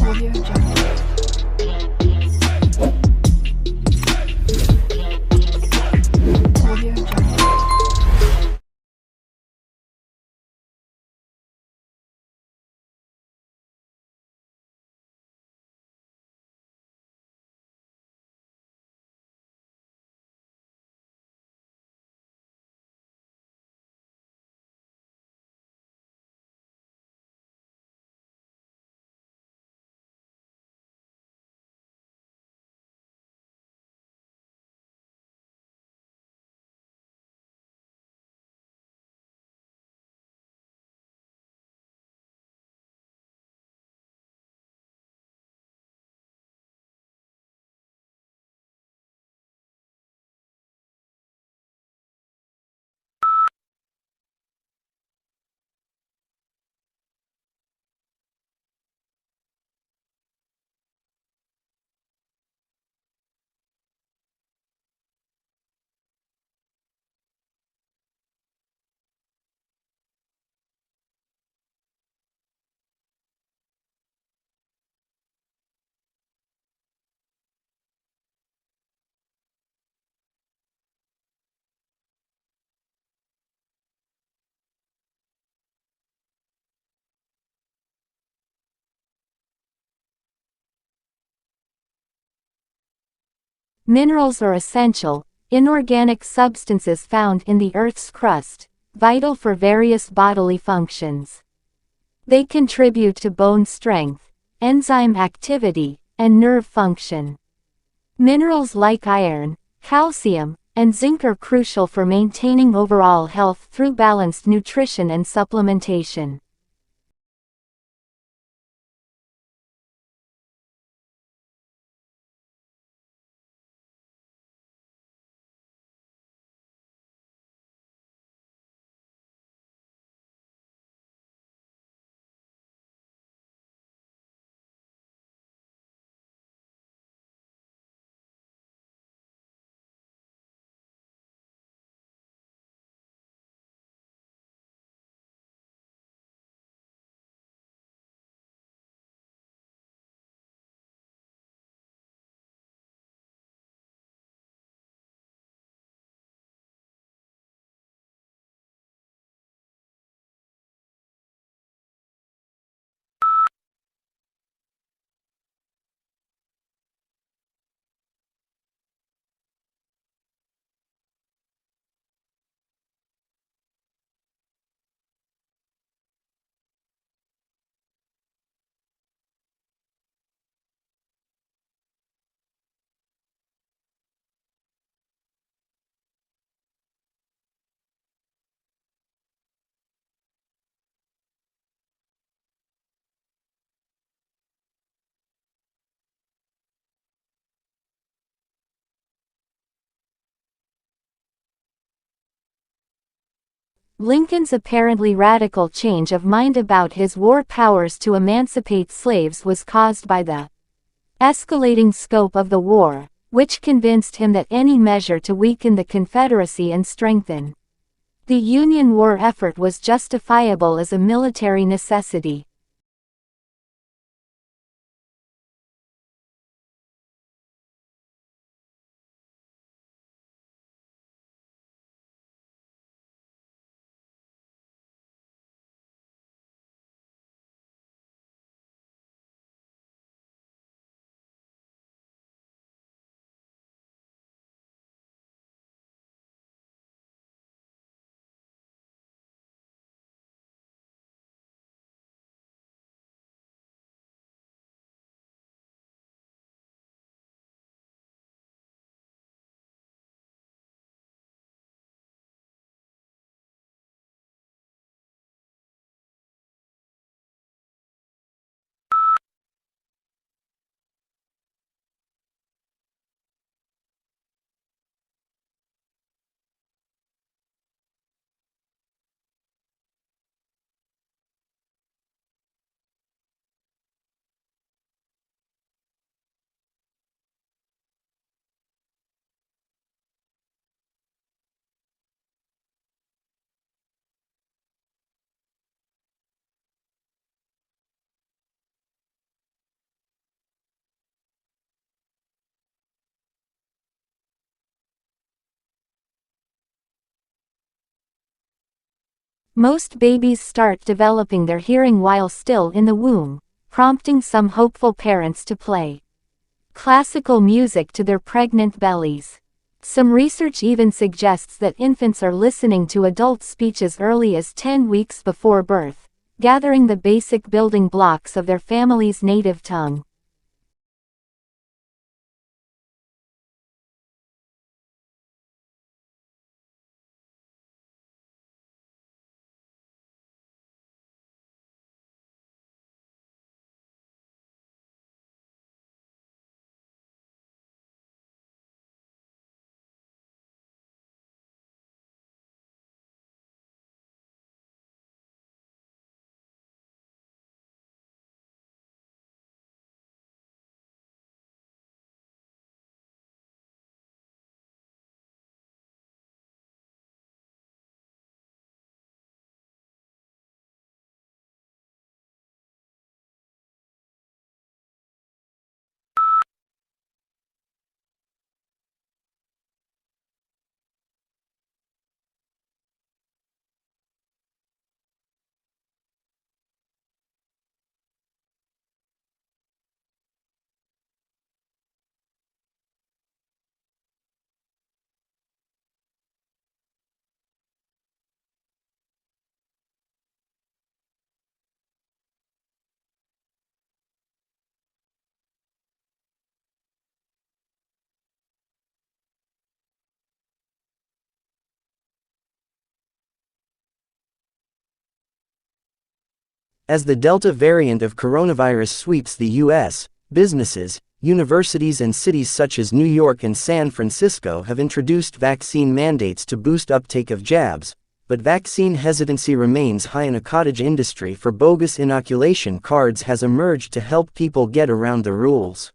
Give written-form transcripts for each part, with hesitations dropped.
Audio Jungle. Audio Jungle. Minerals are essential, inorganic substances found in the Earth's crust, vital for various bodily functions. They contribute to bone strength, enzyme activity, and nerve function. Minerals like iron, calcium, and zinc are crucial for maintaining overall health through balanced nutrition and supplementation. Lincoln's apparently radical change of mind about his war powers to emancipate slaves was caused by the escalating scope of the war, which convinced him that any measure to weaken the Confederacy and strengthen the Union war effort was justifiable as a military necessity. Most babies start developing their hearing while still in the womb, prompting some hopeful parents to play classical music to their pregnant bellies. Some research even suggests that infants are listening to adult speech as early as 10 weeks before birth, gathering the basic building blocks of their family's native tongue. As the Delta variant of coronavirus sweeps the U.S., businesses, universities and cities such as New York and San Francisco have introduced vaccine mandates to boost uptake of jabs, but vaccine hesitancy remains high in a cottage industry for bogus inoculation cards has emerged to help people get around the rules.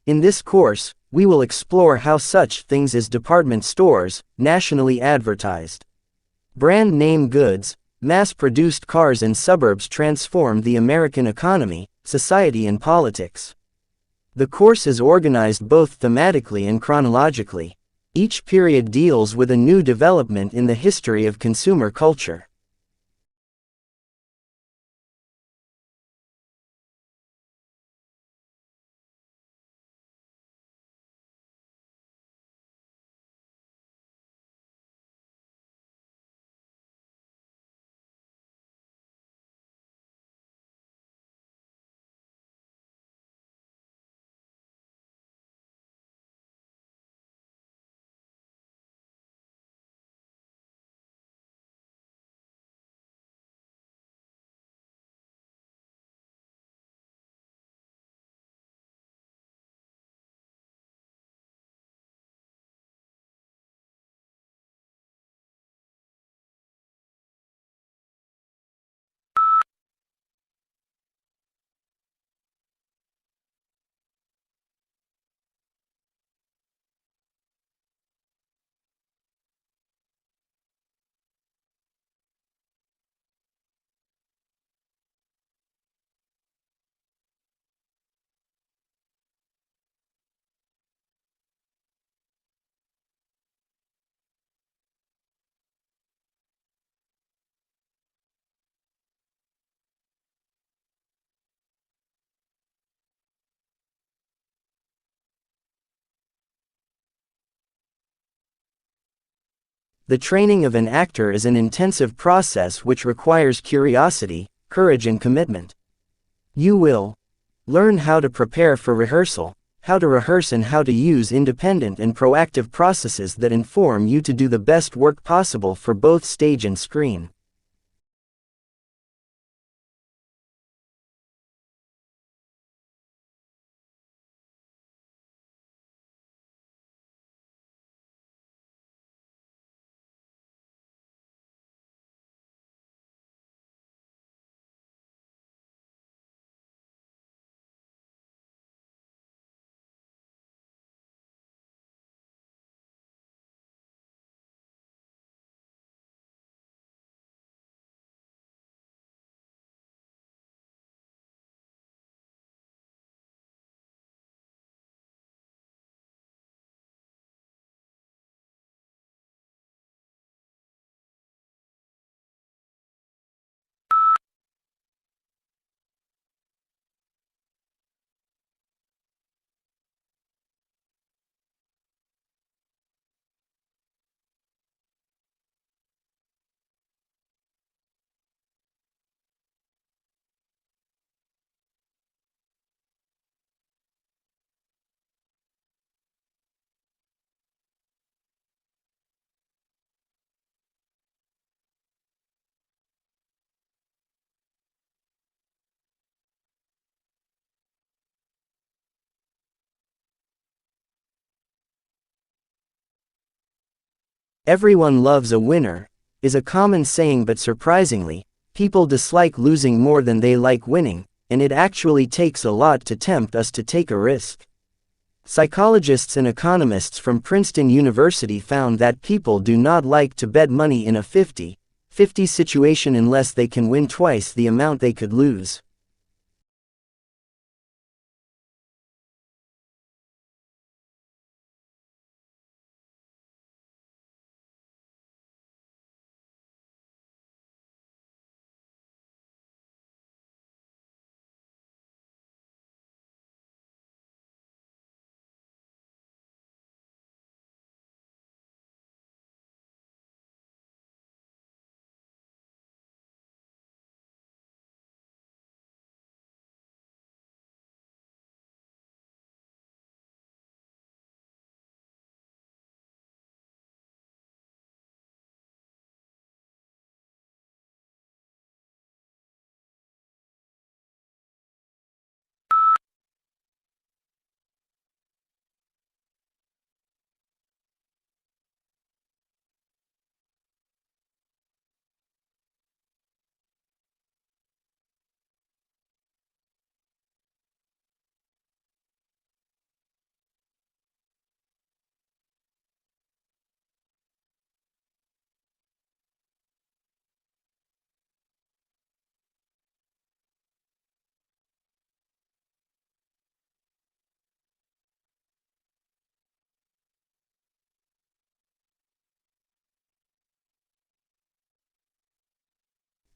In this course, we will explore how such things as department stores, nationally advertised brand name goods, mass-produced cars and suburbs transform the American economy, society and politics. The course is organized both thematically and chronologically. Each period deals with a new development in the history of consumer culture. The training of an actor is an intensive process which requires curiosity, courage and commitment. You will learn how to prepare for rehearsal, how to rehearse and how to use independent and proactive processes that inform you to do the best work possible for both stage and screen. Everyone loves a winner is a common saying, but surprisingly, people dislike losing more than they like winning, and it actually takes a lot to tempt us to take a risk. Psychologists and economists from Princeton University found that people do not like to bet money in a 50-50 situation unless they can win twice the amount they could lose.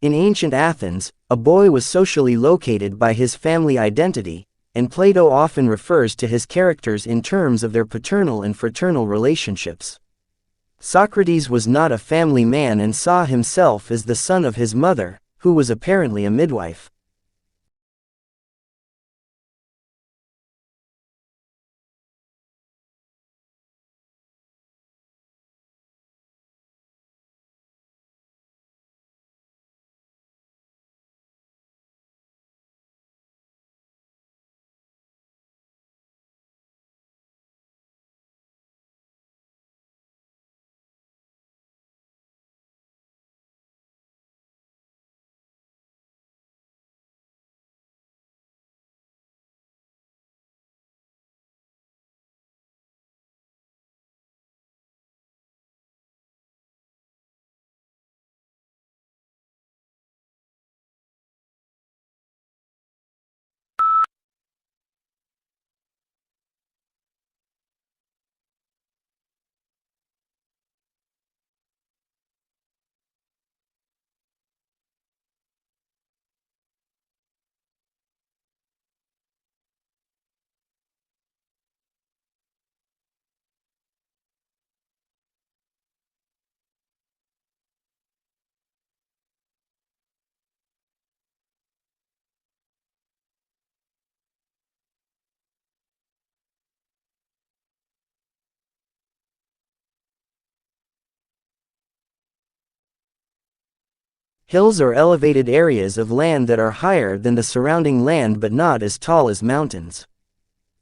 In ancient Athens, a boy was socially located by his family identity, and Plato often refers to his characters in terms of their paternal and fraternal relationships. Socrates was not a family man and saw himself as the son of his mother, who was apparently a midwife. Hills are elevated areas of land that are higher than the surrounding land but not as tall as mountains.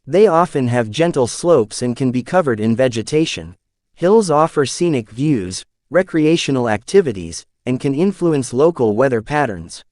They often have gentle slopes and can be covered in vegetation. Hills offer scenic views, recreational activities, and can influence local weather patterns.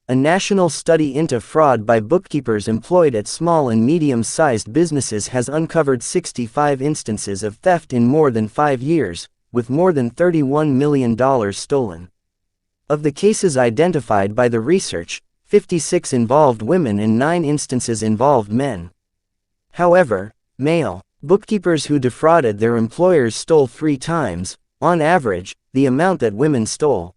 A national study into fraud by bookkeepers employed at small and medium-sized businesses has uncovered 65 instances of theft in more than 5 years, with more than $31 million stolen. Of the cases identified by the research, 56 involved women and 9 instances involved men. However, male bookkeepers who defrauded their employers stole 3 times, on average, the amount that women stole.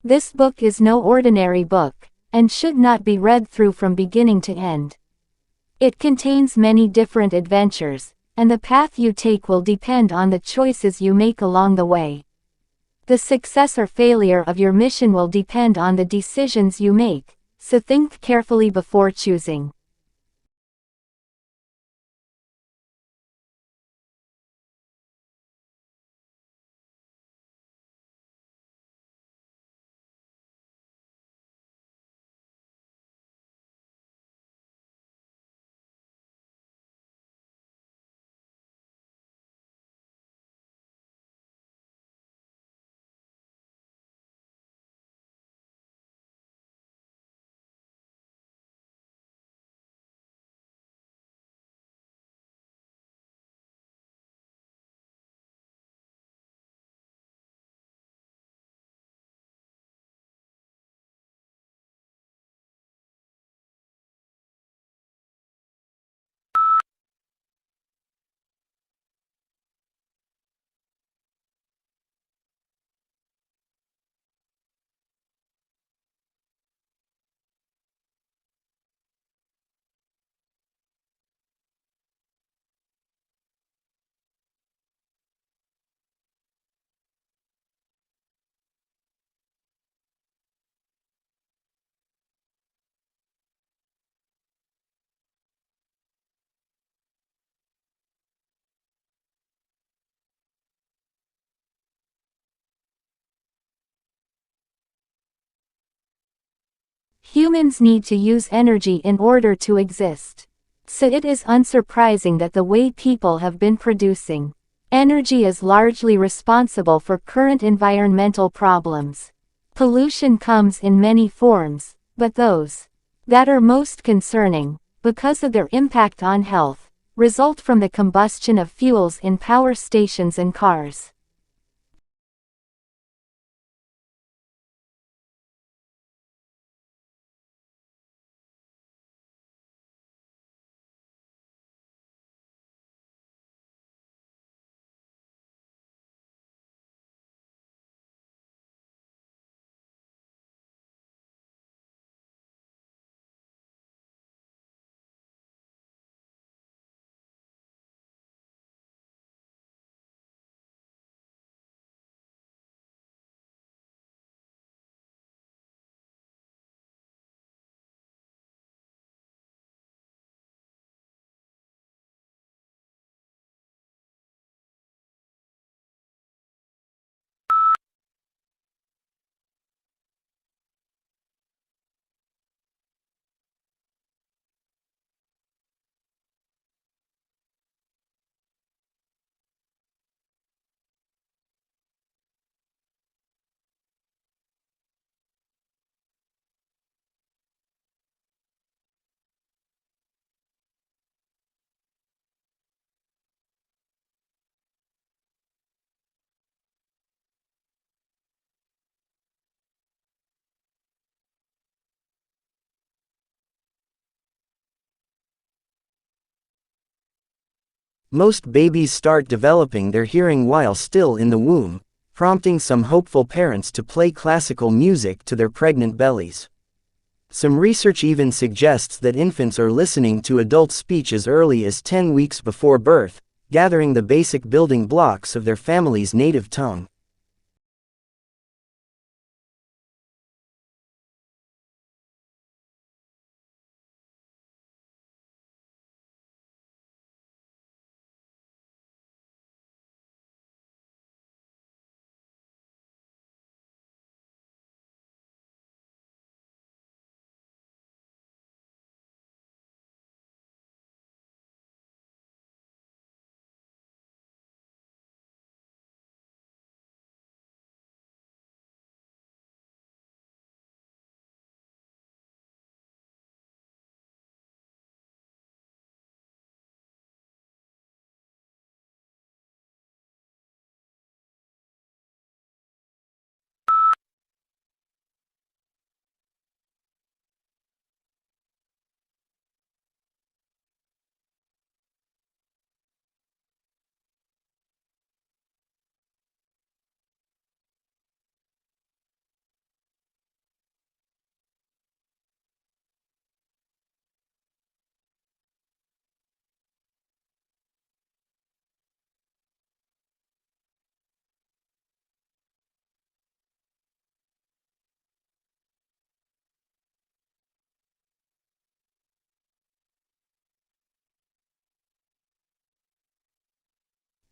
This book is no ordinary book, and should not be read through from beginning to end. It contains many different adventures, and the path you take will depend on the choices you make along the way. The success or failure of your mission will depend on the decisions you make, so think carefully before choosing. Humans need to use energy in order to exist. So it is unsurprising that the way people have been producing energy is largely responsible for current environmental problems. Pollution comes in many forms, but those that are most concerning, because of their impact on health, result from the combustion of fuels in power stations and cars. Most babies start developing their hearing while still in the womb, prompting some hopeful parents to play classical music to their pregnant bellies. Some research even suggests that infants are listening to adult speech as early as 10 weeks before birth, gathering the basic building blocks of their family's native tongue.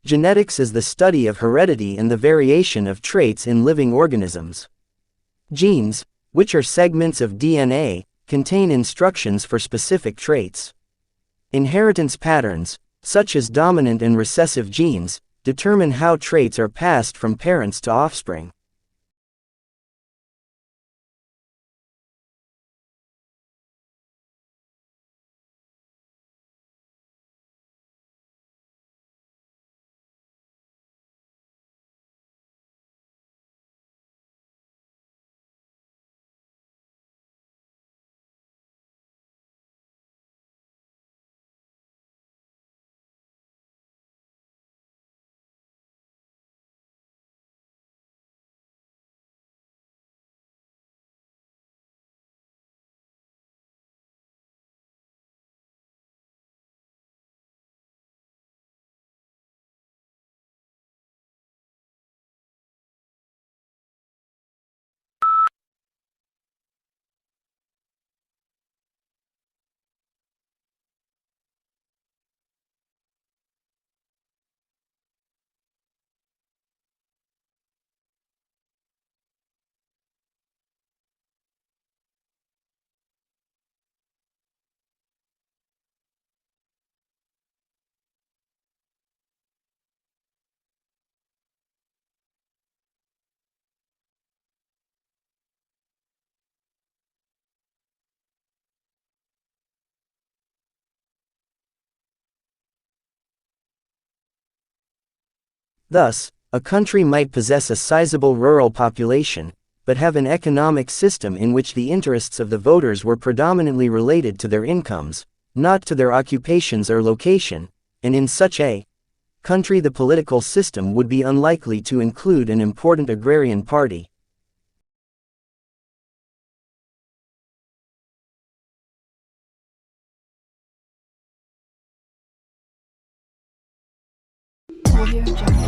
Genetics is the study of heredity and the variation of traits in living organisms. Genes, which are segments of DNA, contain instructions for specific traits. Inheritance patterns, such as dominant and recessive genes, determine how traits are passed from parents to offspring. Thus, a country might possess a sizable rural population, but have an economic system in which the interests of the voters were predominantly related to their incomes, not to their occupations or location, and in such a country the political system would be unlikely to include an important agrarian party. Audio Jungle.